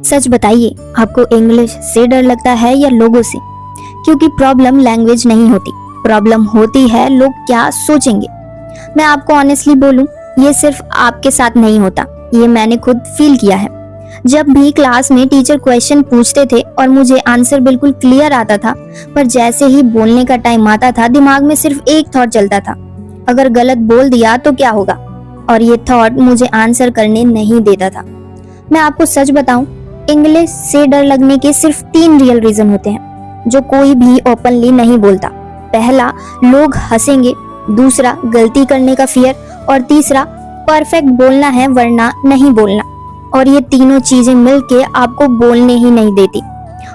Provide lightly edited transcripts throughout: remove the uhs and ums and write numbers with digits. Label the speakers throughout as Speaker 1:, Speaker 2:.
Speaker 1: सच बताइए, आपको इंग्लिश से डर लगता है या लोगों से? क्योंकि प्रॉब्लम लैंग्वेज नहीं होती, प्रॉब्लम होती है लोग क्या सोचेंगे। मैं आपको ऑनेस्टली बोलूं, ये सिर्फ आपके साथ नहीं होता, ये मैंने खुद फील किया है। जब भी क्लास में टीचर क्वेश्चन पूछते थे और मुझे आंसर बिल्कुल क्लियर आता था, पर जैसे ही बोलने का टाइम आता था दिमाग में सिर्फ एक थॉट चलता था, अगर गलत बोल दिया तो क्या होगा। और ये थॉट मुझे आंसर करने नहीं देता था। मैं आपको सच बताऊं, इंग्लिश से डर लगने के सिर्फ 3 रियल रीजन होते हैं जो कोई भी ओपनली नहीं बोलता। पहला, लोग हंसेंगे। दूसरा, गलती करने का फियर। और तीसरा, परफेक्ट बोलना है वरना नहीं बोलना। और ये तीनों चीजें मिलके आपको बोलने ही नहीं देती।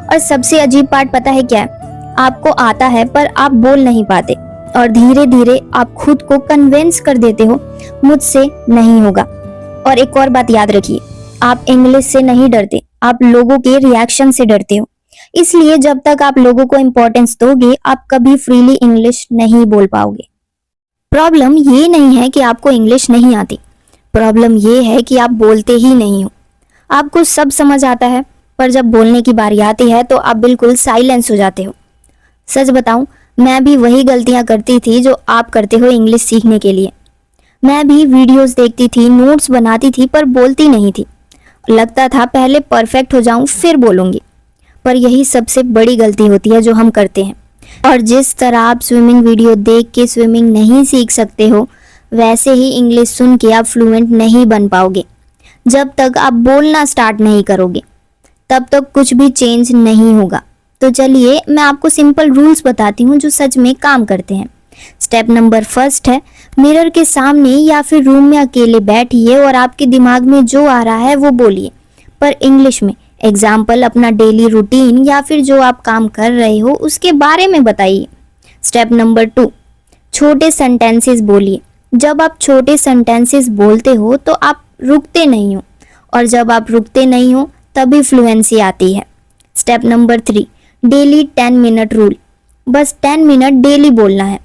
Speaker 1: और सबसे अजीब पार्ट पता है क्या है? आपको आता है पर आप बोल नहीं पाते और धीरे धीरे आप खुद को कन्विंस कर देते हो मुझसे नहीं होगा। और एक और बात याद रखिए, आप इंग्लिश से नहीं डरते, आप लोगों के रिएक्शन से डरते हो। इसलिए जब तक आप लोगों को इम्पोर्टेंस दोगे, आप कभी फ्रीली इंग्लिश नहीं बोल पाओगे। प्रॉब्लम ये नहीं है कि आपको इंग्लिश नहीं आती, प्रॉब्लम ये है कि आप बोलते ही नहीं हो। आपको सब समझ आता है, पर जब बोलने की बारी आती है तो आप बिल्कुल साइलेंस हो जाते हो। सच बताऊं, मैं भी वही गलतियां करती थी जो आप करते हो इंग्लिश सीखने के लिए। मैं भी वीडियोस देखती थी, नोट्स बनाती थी, पर बोलती नहीं थी। लगता था पहले परफेक्ट हो जाऊं फिर बोलूंगी। पर यही सबसे बड़ी गलती होती है जो हम करते हैं। और जिस तरह आप स्विमिंग वीडियो देख के स्विमिंग नहीं सीख सकते हो, वैसे ही इंग्लिश सुन के आप फ्लुएंट नहीं बन पाओगे। जब तक आप बोलना स्टार्ट नहीं करोगे, तब तक कुछ भी चेंज नहीं होगा। तो चलिए मैं आपको सिंपल रूल्स बताती हूँ जो सच में काम करते हैं। स्टेप नंबर 1 है, मिरर के सामने या फिर रूम में अकेले बैठिए और आपके दिमाग में जो आ रहा है वो बोलिए, पर इंग्लिश में। एग्जाम्पल, अपना डेली रूटीन या फिर जो आप काम कर रहे हो उसके बारे में बताइए। स्टेप नंबर 2, छोटे सेंटेंसेस बोलिए। जब आप छोटे सेंटेंसेस बोलते हो तो आप रुकते नहीं हो, और जब आप रुकते नहीं हो तभी फ्लुएंसी आती है। Step number 3, daily 10 minute rule. बस 10 मिनट डेली बोलना है।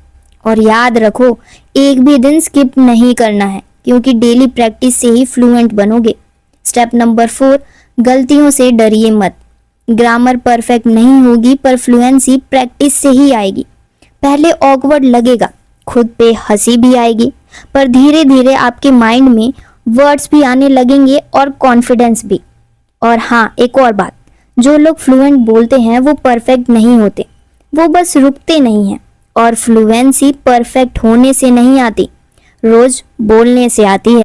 Speaker 1: और याद रखो, एक भी दिन स्किप नहीं करना है, क्योंकि डेली प्रैक्टिस से ही फ्लुएंट बनोगे। स्टेप नंबर 4, गलतियों से डरिए मत। ग्रामर परफेक्ट नहीं होगी, पर फ्लुएंसी प्रैक्टिस से ही आएगी। पहले ऑकवर्ड लगेगा, खुद पे हंसी भी आएगी, पर धीरे धीरे आपके माइंड में वर्ड्स भी आने लगेंगे और कॉन्फिडेंस भी। और हाँ, एक और बात, जो लोग फ्लुएंट बोलते हैं वो परफेक्ट नहीं होते, वो बस रुकते नहीं हैं। और फ्लुएंसी परफेक्ट होने से नहीं आती, रोज बोलने से आती है।